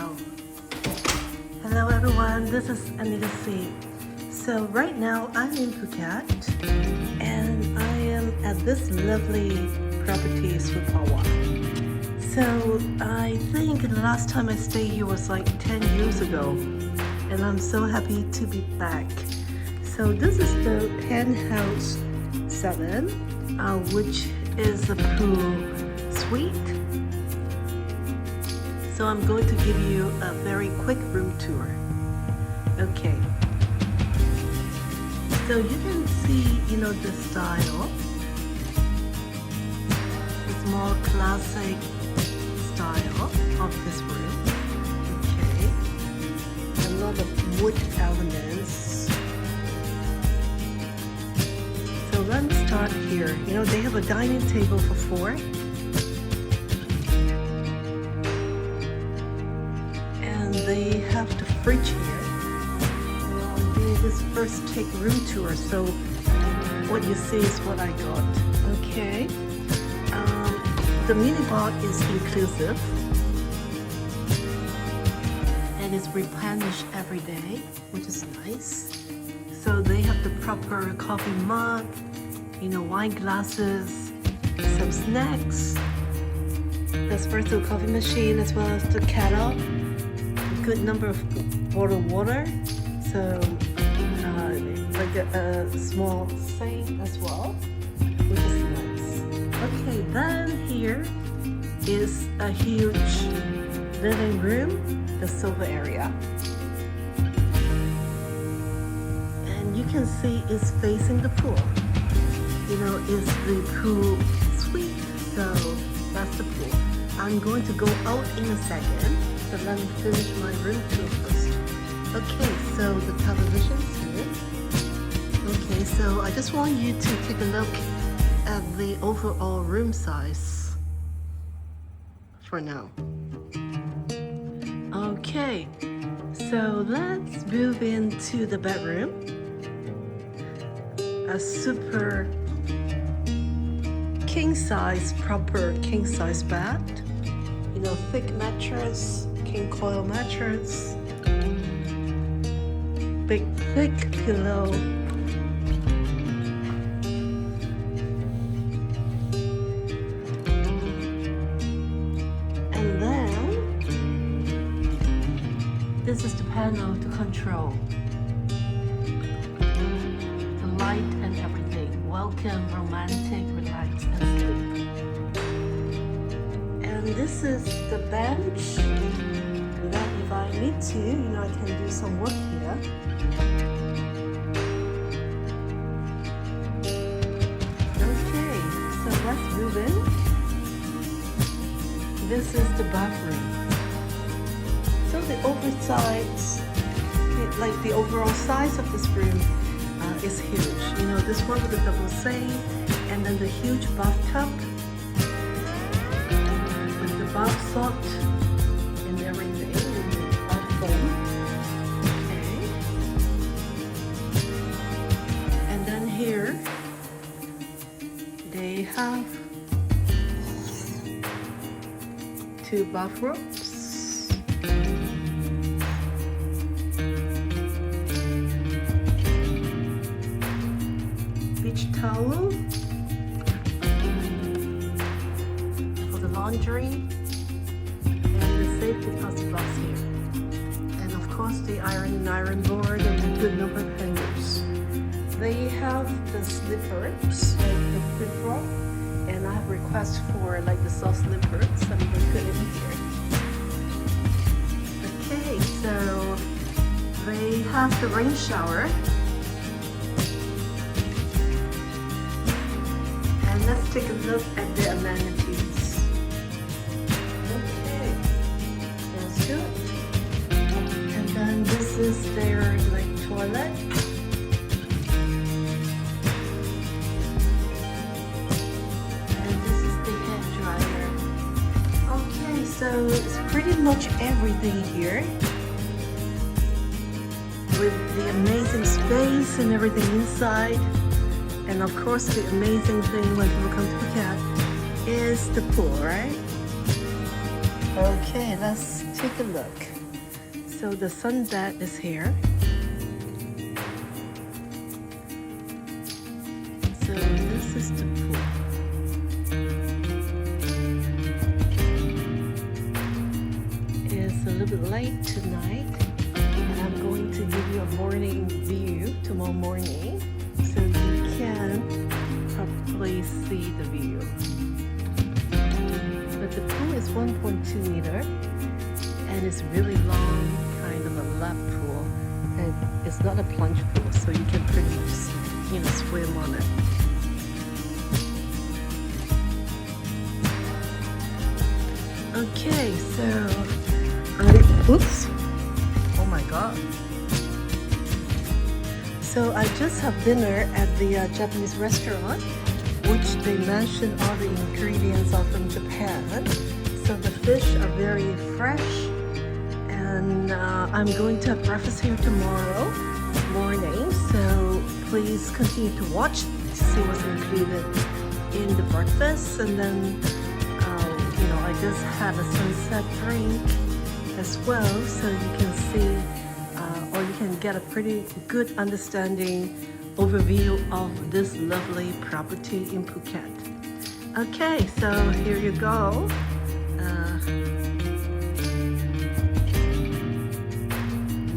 Wow. Hello everyone, this is Anita C. So right now I'm in Phuket and I am at this lovely properties with Panwa. So I think the last time I stayed here was like 10 years ago and I'm so happy to be back. So this is the penthouse 7, which is a pool suite. So I'm going to give you a very quick room tour. Okay. So you can see, the style. It's more classic style of this room. Okay. A lot of wood elements. So let's start here. They have a dining table for 4. They have the fridge here. I'm doing this first take room tour, so what you see is what I got. Okay. The minibar is inclusive and it's replenished every day, which is nice. So they have the proper coffee mug, wine glasses, some snacks, espresso coffee machine, as well as the kettle. Good number of bottled water, so like a small sink as well, which is nice. Okay, then here is a huge living room, the sofa area, and you can see it's facing the pool. It's the pool suite, so that's the pool. I'm going to go out in a second. So let me finish my room tour first. Okay, so the television's here. Okay, so I just want you to take a look at the overall room size for now. Okay, so let's move into the bedroom. A super proper king size bed. Thick mattress, king coil mattress, big thick pillow, and then this is the panel to control the light and everything. Welcome, romantic, relax, and sleep. This is the bench that if I need to, I can do some work here. Okay, so let's move in. This is the bathroom. So the the overall size of this room is huge. This one with the double sink, and then the huge bathtub. Bath salt and everything in the hot foam. Okay. And then here they have 2 bathrobes. Beach towel for the laundry. Safety deposit box here, and of course the iron board and a good number of hangers. They have the slippers, like the flip-flop, and I have requests for like the soft slippers, so I'm going to put it in here. Okay, so they have the rain shower, and let's take a look at the amenities. And then this is their toilet. And this is the hair dryer. Okay, so it's pretty much everything here. With the amazing space and everything inside. And of course the amazing thing when people come to Phuket is the pool, right? Okay, let's take a look. So the sunbed is here. So this is the pool. It's a little bit late tonight, and I'm going to give you a morning view tomorrow morning, so you can probably see the view. But the pool is 1.2 meter, and it's really long, kind of a lap pool, and it's not a plunge pool, so you can pretty much, swim on it. Okay, so oops, oh my god. So I just have dinner at the Japanese restaurant, which they mentioned all the ingredients are from Japan. So the fish are very fresh, and I'm going to have breakfast here tomorrow morning. So please continue to watch to see what's included in the breakfast. And then I just had a sunset drink as well, so you can see or you can get a pretty good understanding overview of this lovely property in Phuket. Okay, so here you go.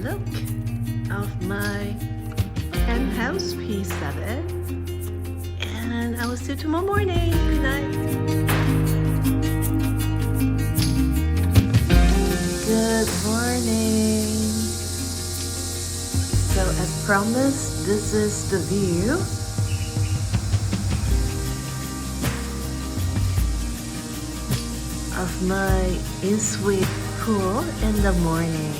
Look of my penthouse P7, and I will see you tomorrow morning. Good night. Good morning. So as promised, this is the view. Of my in-suite pool in the morning.